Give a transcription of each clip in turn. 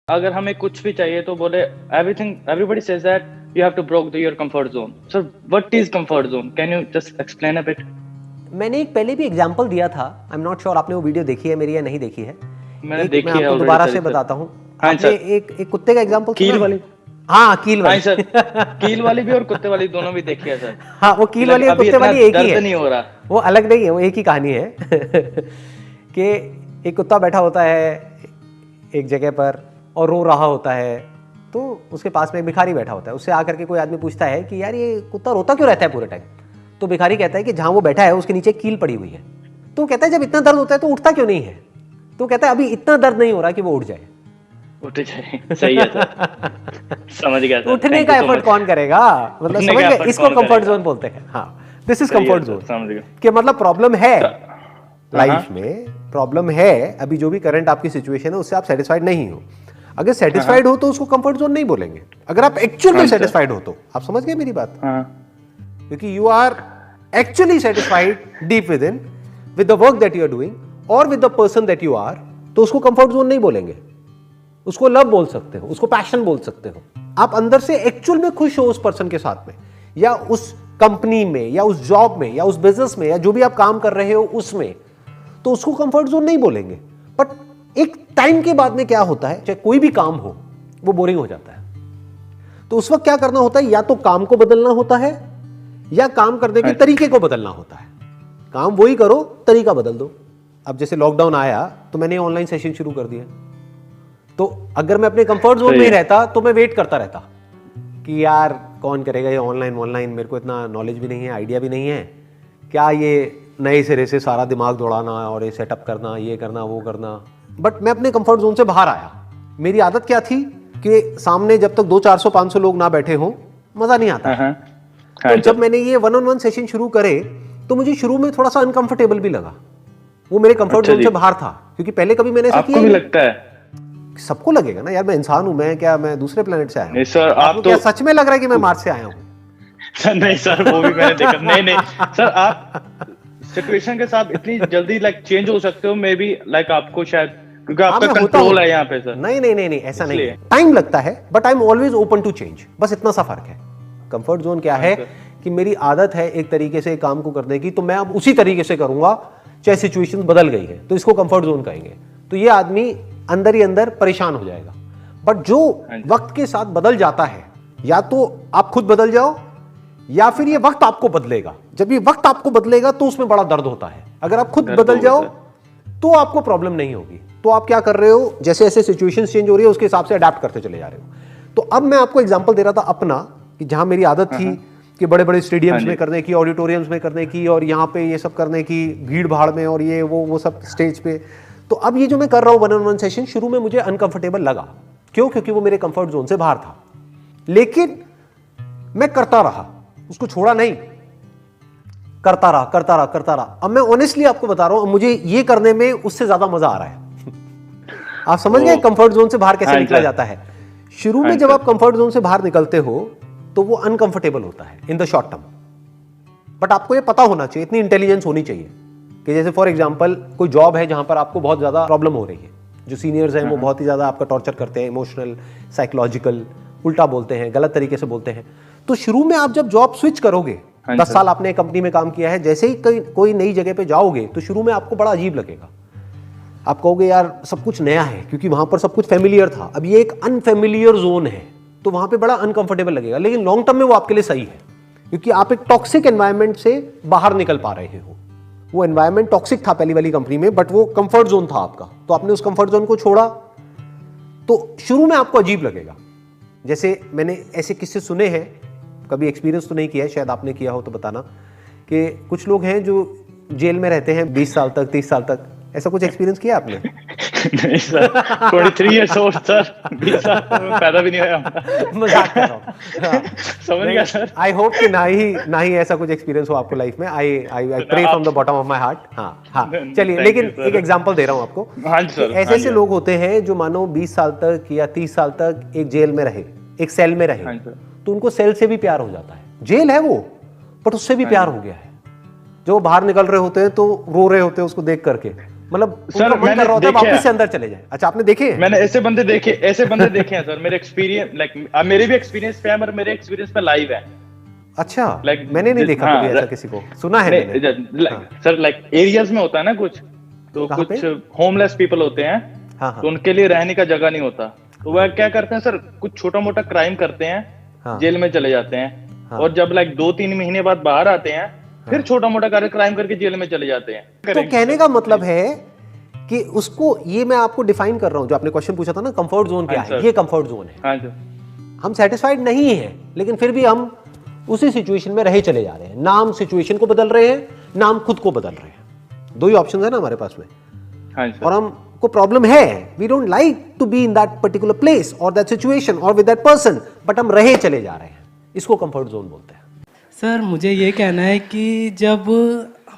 अगर हमें कुछ भी चाहिए तो बोले everything, everybody says that you have to break your comfort zone. So what is comfort zone? Can you just explain a bit? मैंने एक पहले भी एग्जांपल दिया था, आई एम नॉट श्योर आपने वो वीडियो देखी है मेरी या नहीं देखी है। मैंने मैं देखी है आपको ऑलरेडी दोबारा सर। से बताता हूँ। हाँ आपने सर, एक कुत्ते का एग्जांपल सुना कील है? वाली। हाँ, कील हाँ वाली। सर, कील वाली भी और कुत्ते वाली दोनों भी देखी है सर। हाँ, वो कि कील लाइक वाली और अभी कुत्ते इतना वाली एक ही दर्द है, नहीं हो रहा। वो अलग नहीं है, वो एक ही कहानी है। कि एक कुत्ता बैठा होता है एक जगह पर और रो रहा होता है, तो उसके पास में एक भिखारी बैठा होता है। उससे आकर के कोई आदमी पूछता है कि यार ये कुत्ता रोता क्यों रहता है पूरे टाइम? तो भिखारी कहता है कि जहाँ वो बैठा है उसके नीचे कील पड़ी हुई है। तो कहता है जब इतना दर्द होता है तो उठता क्यों नहीं है? तो कहता है अभी इतना दर्द नहीं हो रहा कि वो उठ जाए। उठ जाए, सही है सर। समझ गया सर। उठने Thank का you so एफर्ट much। कौन करेगा? मतलब उठने समझ का गए, effort इसको कौन कंफर्ट करेगा? जोन बोलते हैं। हाँ, दिस इज सही है कंफर्ट सर, जोन। समझ गया। कि मतलब प्रॉब्लम है हाँ, लाइफ में, प्रॉब्लम है अभी जो भी करंट आपकी सिचुएशन है उससे आप सेटिस्फाइड नहीं हो। अगर सेटिस्फाइड हो तो उसको कंफर्ट जोन नहीं बोलेंगे। अगर आप एक्चुअल में हाँ, सर। सेटिस्फाइड हो तो आप समझ गए मेरी बात? हाँ क्योंकि you are actually satisfied deep within with the work that you are doing और with the person that you are, तो उसको कंफर्ट जोन नहीं बोलेंगे, उसको लव बोल सकते हो, उसको पैशन बोल सकते हो। आप अंदर से एक्चुअल में खुश हो उस पर्सन के साथ में, या उस कंपनी में, या उस जॉब में, या उस बिजनेस में, या जो भी आप काम कर रहे हो उसमें, तो उसको कंफर्ट जोन नहीं बोलेंगे। बट एक टाइम के बाद में क्या होता है, चाहे कोई भी काम हो वो बोरिंग हो जाता है। तो उस वक्त क्या करना होता है, या तो काम को बदलना होता है या काम करने के तरीके को बदलना होता है। काम वही करो, तरीका बदल दो। अब जैसे लॉकडाउन आया तो मैंने ऑनलाइन सेशन शुरू कर दिया। तो अगर मैं अपने कंफर्ट जोन में ही रहता तो मैं वेट करता रहता कि यार कौन करेगा ये ऑनलाइन, मेरे को इतना नॉलेज भी नहीं है, आइडिया भी नहीं है, क्या ये नए सिरे से सारा दिमाग दौड़ाना और ये सेटअप करना, ये करना, वो करना। बट मैं अपने कंफर्ट जोन से बाहर आया। मेरी आदत क्या थी कि सामने जब तक 200-400-500 लोग ना बैठे हों मजा नहीं आता। तो जब मैंने ये 1-on-1 सेशन शुरू करे तो मुझे शुरू में थोड़ा सा अनकंफर्टेबल भी लगा। वो मेरे कंफर्ट जोन से बाहर था, क्योंकि पहले कभी मैंने ऐसा किया आपको भी लगता है? सबको लगेगा ना यार, मैं इंसान हूं, मैं दूसरे प्लेनेट से आया हूं। नहीं सर, आप तो क्या सच में लग रहा है कि मैं मार्स से आया हूं? सर नहीं सर, वो भी मैंने देखा। नहीं सर, आप सिचुएशन के साथ इतनी जल्दी लाइक चेंज हो सकते हो, मे बी लाइक आपको शायद क्योंकि आपका कंट्रोल है यहाँ पे सर। नहीं, ऐसा नहीं है। टाइम लगता है but I am always open to change, बस इतना सा फर्क है। कंफर्ट जोन क्या है कि मेरी आदत है एक तरीके से काम को करने की, तो मैं अब उसी तरीके से करूंगा चाहे सिचुएशन बदल गई है, तो इसको कंफर्ट जोन कहेंगे। तो ये आदमी अंदर ही अंदर परेशान हो जाएगा। बट जो वक्त के साथ बदल जाता है, या तो आप खुद बदल जाओ या फिर ये वक्त आपको बदलेगा। जब ये वक्त आपको बदलेगा तो उसमें बड़ा दर्द होता है। अगर आप खुद बदल जाओ तो आपको प्रॉब्लम नहीं होगी। तो आप क्या कर रहे हो, जैसे जैसे सिचुएशन चेंज हो रही है उसके हिसाब से अडेप्ट करते चले जा रहे हो। तो अब मैं आपको एग्जांपल दे रहा था अपना, कि जहां मेरी आदत थी कि बड़े बड़े स्टेडियम्स में करने की, ऑडिटोरियम्स में करने की, और यहाँ पे ये सब करने की, भीड़ भाड़ में, और ये वो सब स्टेज पे। तो अब ये जो मैं कर रहा हूँ 1-on-1 सेशन, शुरू में मुझे अनकंफर्टेबल लगा। क्यों? क्योंकि वो मेरे कंफर्ट जोन से बाहर था। लेकिन मैं करता रहा, उसको छोड़ा नहीं, करता रहा। अब मैं ऑनेस्टली आपको बता रहा हूं, मुझे ये करने में उससे ज्यादा मजा आ रहा है। आप समझ गए कंफर्ट जोन से बाहर कैसे निकला जाता है? शुरू में जब आप कंफर्ट जोन से बाहर निकलते हो तो वो अनकंफर्टेबल होता है in the short term. But आपको ये पता होना चाहिए, इतनी इंटेलिजेंस होनी चाहिए कि जैसे फॉर एग्जांपल कोई जॉब है जहां पर आपको बहुत ज्यादा प्रॉब्लम हो रही है, जो सीनियर्स हैं वो बहुत ही ज्यादा आपका टॉर्चर करते हैं, इमोशनल, साइकोलॉजिकल, उल्टा बोलते हैं, गलत तरीके से बोलते हैं। तो शुरू में आप जब जॉब स्विच करोगे, 10 साल आपने कंपनी में काम किया है, जैसे ही कोई नई जगह पे जाओगे तो शुरू में आपको बड़ा अजीब लगेगा। आप कहोगे यार सब कुछ नया है, क्योंकि वहां पर सब कुछ फेमिलियर था। अब ये एक अनफेमिलियर जोन है, तो वहां पे बड़ा अनकंफर्टेबल लगेगा। लेकिन लॉन्ग टर्म में वो आपके लिए सही है, क्योंकि आप एक टॉक्सिक एनवायरनमेंट से बाहर निकल पा रहे हो। वो एनवायरनमेंट टॉक्सिक था पहली वाली कंपनी में, बट वो कंफर्ट जोन था आपका, तो आपने उस कंफर्ट जोन को छोड़ा। तो शुरू में आपको अजीब लगेगा। जैसे मैंने ऐसे किस्से सुने हैं, कभी एक्सपीरियंस तो नहीं किया है, शायद आपने किया हो तो बताना, कि कुछ लोग हैं जो जेल में रहते हैं 20 साल तक, 30 साल तक। ऐसा कुछ एक्सपीरियंस किया आपने? नहीं सर, 23 इयर्स ओल्ड सर, 20 साल पैदा भी नहीं हुआ। मजाक कर रहा हूं। समझ गया सर। आई होप कि ना ही ऐसा कुछ एक्सपीरियंस हो आपको लाइफ में। I pray from the bottom of my heart. हाँ चलिए, लेकिन एक एग्जांपल दे रहा हूं आपको। ऐसे लोग होते हैं जो मानो 20 साल तक या 30 साल तक एक जेल में रहे, एक सेल में रहे, तो उनको सेल से भी प्यार हो जाता है। जेल है वो, बट उससे भी प्यार हो गया है। जो बाहर निकल रहे होते हैं तो रो रहे होते हैं उसको देख करके, मतलब सर, उनका मन मैंने कर रहा होता है देखे वापस हैं। से अंदर चले जाए। अच्छा, आपने देखे हैं? मैंने ऐसे बंदे देखे हैं सर। मेरे एक्सपीरियंस मेरे भी एक्सपीरियंस पे है, और मेरे एक्सपीरियंस पे लाइव है। अच्छा, Like, मैंने नहीं देखा हाँ, कभी ऐसा किसी को, सुना है मैंने। हाँ, सर एरियाज में होता है ना कुछ, तो कहाँ कुछ पे? होमलेस पीपल होते हैं, हाँ हाँ तो उनके लिए रहने का जगह नहीं होता, तो वह क्या करते हैं सर, कुछ छोटा मोटा क्राइम करते हैं, हाँ। जेल में चले जाते हैं, हाँ। और जब 2-3 महीने बाद बाहर आते हैं, फिर छोटा मोटा क्राइम करके जेल में चले जाते हैं। तो कहने का मतलब है कि उसको, ये मैं आपको डिफाइन कर रहा हूं, जो आपने क्वेश्चन पूछा था ना, कंफर्ट जोन क्या है, ये कंफर्ट जोन है। हाँ सर, हम सेटिस्फाइड नहीं है, लेकिन फिर भी हम उसी सिचुएशन में रहे चले जा रहे हैं। नाम सिचुएशन को बदल रहे हैं, नाम खुद को बदल रहे हैं। दो ही ऑप्शन है ना हमारे पास में। हाँ सर। और हमको प्रॉब्लम है, we don't like to be in that particular place और दैट सिचुएशन और विद दैट पर्सन, बट हम रहे चले जा रहे हैं। इसको कंफर्ट जोन बोलते हैं। सर मुझे ये कहना है कि जब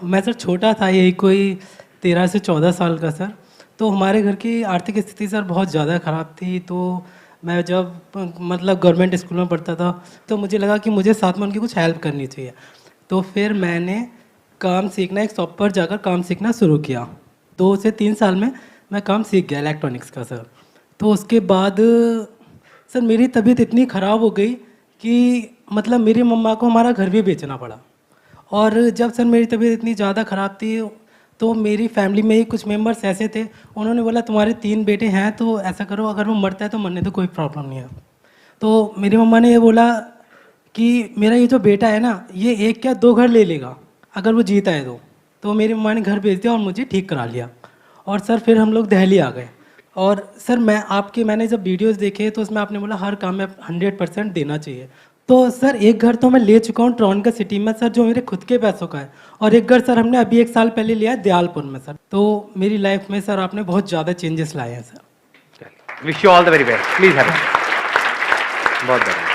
मैं सर छोटा था, यही कोई 13 से 14 साल का सर, तो हमारे घर की आर्थिक स्थिति सर बहुत ज़्यादा ख़राब थी। तो मैं जब मतलब गवर्नमेंट स्कूल में पढ़ता था, तो मुझे लगा कि मुझे साथ में उनकी कुछ हेल्प करनी चाहिए। तो फिर मैंने काम सीखना, एक शॉप पर जाकर काम सीखना शुरू किया। 2 से 3 साल में मैं काम सीख गया इलेक्ट्रॉनिक्स का सर। तो उसके बाद सर मेरी तबीयत इतनी ख़राब हो गई कि मतलब मेरी मम्मा को हमारा घर भी बेचना पड़ा। और जब सर मेरी तबीयत इतनी ज़्यादा ख़राब थी, तो मेरी फैमिली में ही कुछ मेंबर्स ऐसे थे, उन्होंने बोला तुम्हारे 3 बेटे हैं, तो ऐसा करो, अगर वो मरता है तो मरने दो, कोई प्रॉब्लम नहीं है। तो मेरी मम्मा ने ये बोला कि मेरा ये जो बेटा है ना, ये 1 क्या 2 घर ले लेगा अगर वो जीता है तो मेरी मम्मा ने घर भेज दिया और मुझे ठीक करा लिया। और सर फिर हम लोग दिल्ली आ गए। और सर मैंने जब वीडियोस देखे, तो उसमें आपने बोला हर काम में 100% देना चाहिए। तो सर एक घर तो मैं ले चुका हूँ ट्रॉन का सिटी में सर, जो मेरे खुद के पैसों का है, और एक घर सर हमने अभी 1 साल पहले लिया है दयालपुर में सर। तो मेरी लाइफ में सर आपने बहुत ज़्यादा चेंजेस लाए हैं sir. Wish you all the very best, please have बहुत बढ़िया।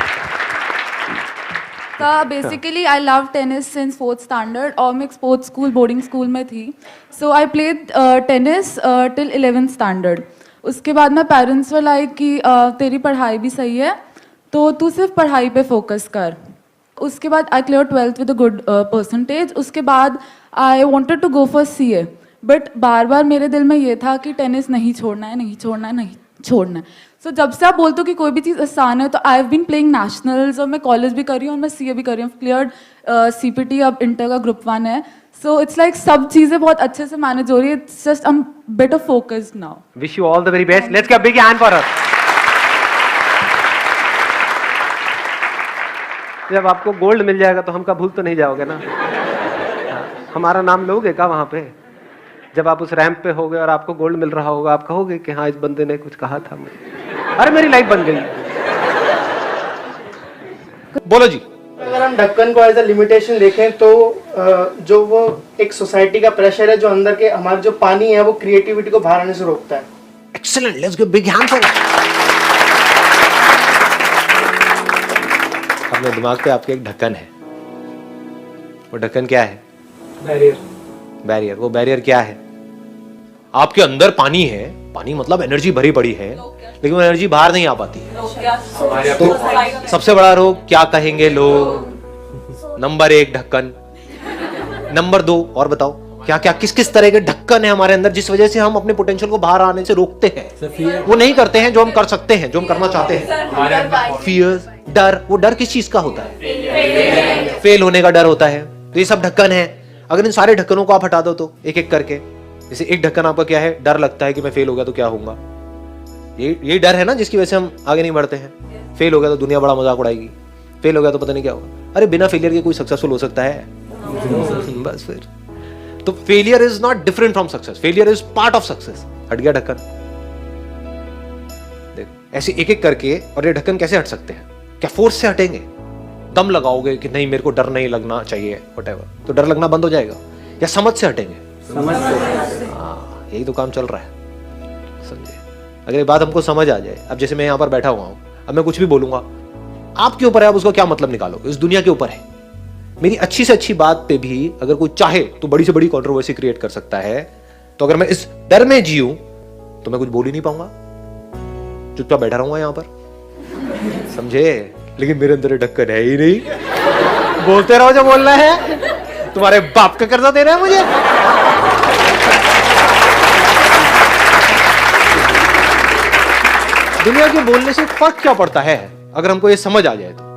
Basically I love tennis since 4th standard, और मैं एक स्पोर्ट्स स्कूल, बोर्डिंग स्कूल में थी। So I played tennis till 11th standard. उसके बाद मैं पेरेंट्स वर लाइक कि तेरी पढ़ाई भी सही है, तो तू सिर्फ पढ़ाई पे फोकस कर। उसके बाद I clear 12th with a good percentage. उसके बाद I wanted to go for CA, but बार बार मेरे दिल में ये था कि टेनिस नहीं छोड़ना है, नहीं छोड़ना है, नहीं छोड़ना है। सो जब से आप बोलते हो कि कोई भी चीज़ आसान है, तो I have been playing nationals, और मैं कॉलेज भी कर रही हूँ और मैं CA भी कर रही हूँ। क्लियर CPT, अब इंटर का ग्रुप 1 है। सो इट्स लाइक सब चीज़ें बहुत अच्छे से मैनेज हो रही है। It's just I am better focused now. Wish you all the very best, let's give a big hand for her. जब आपको गोल्ड मिल जाएगा तो हमका भूल तो नहीं जाओगे ना? हमारा नाम लोगे क्या वहां पे? जब आप उस रैंप पे होगे और आपको गोल्ड मिल रहा होगा, आप कहोगे कि हाँ इस बंदे ने कुछ कहा था मुझे, अरे मेरी लाइफ बन गई। बोलो जी। अगर हम ढक्कन को एज अ लिमिटेशन देखें, तो जो वो एक सोसाइटी का प्रेशर है, जो अंदर के हमारे जो पानी है, वो क्रिएटिविटी को बाहर आने से रोकता है। Excellent, let's give big hand for अपने दिमाग पे आपके एक ढक्कन है। वो ढक्कन क्या है? बैरियर। बैरियर। वो बैरियर क्या है? आपके अंदर पानी है, पानी मतलब एनर्जी भरी पड़ी है, लेकिन वो एनर्जी बाहर नहीं आ पाती है। तो सबसे बड़ा रोग क्या कहेंगे लोग? नंबर 1 ढक्कन। नंबर 2 और बताओ क्या क्या किस किस तरह के ढक्कन है हमारे अंदर, जिस वजह से हम अपने पोटेंशियल को बाहर आने से रोकते हैं। वो नहीं करते हैं जो हम कर सकते हैं, जो हम करना चाहते हैं। फियर, डर। वो डर किस चीज का होता है? फेल होने का डर होता है। तो ये सब ढक्कन है। अगर इन सारे ढक्कनों को आप हटा दो तो एक एक करके, जैसे एक ढक्कन आपका क्या है? डर लगता है कि मैं फेल हो गया तो क्या होगा। ये डर है ना जिसकी वजह से हम आगे नहीं बढ़ते हैं। फेल हो गया तो दुनिया बड़ा मजाक उड़ाएगी, फेल हो गया तो पता नहीं क्या होगा। अरे बिना फेलियर के कोई सक्सेसफुल हो सकता है? बस फिर तो failure is not different from success, failure is part of success. हट गया ढक्कन। देखो ऐसे एक एक करके। और ये ढक्कन कैसे हट सकते हैं? क्या फोर्स से हटेंगे? दम लगाओगे कि नहीं मेरे को डर नहीं लगना चाहिए, व्हाटएवर, तो डर लगना बंद हो जाएगा? या समझ से हटेंगे? समझ से। हाँ, यही तो काम चल रहा है। समझे? अगर ये बात हमको समझ आ जाए, अब जैसे मैं यहाँ पर बैठा हुआ हूँ, अब मैं कुछ भी बोलूंगा, आपके ऊपर है आप उसका क्या मतलब निकालो, इस दुनिया के ऊपर है। मेरी अच्छी से अच्छी बात पे भी अगर कोई चाहे तो बड़ी से बड़ी कंट्रोवर्सी क्रिएट कर सकता है। तो अगर मैं इस डर में जीऊं तो मैं कुछ बोल ही नहीं पाऊंगा, चुपचाप बैठा रहूंगा यहां पर। समझे? लेकिन मेरे अंदर ढक्कन है ही नहीं। बोलते रहो जो बोलना है। तुम्हारे बाप का कर्जा दे रहा है मुझे। दुनिया के बोलने से फर्क क्या पड़ता है, अगर हमको ये समझ आ जाए तो।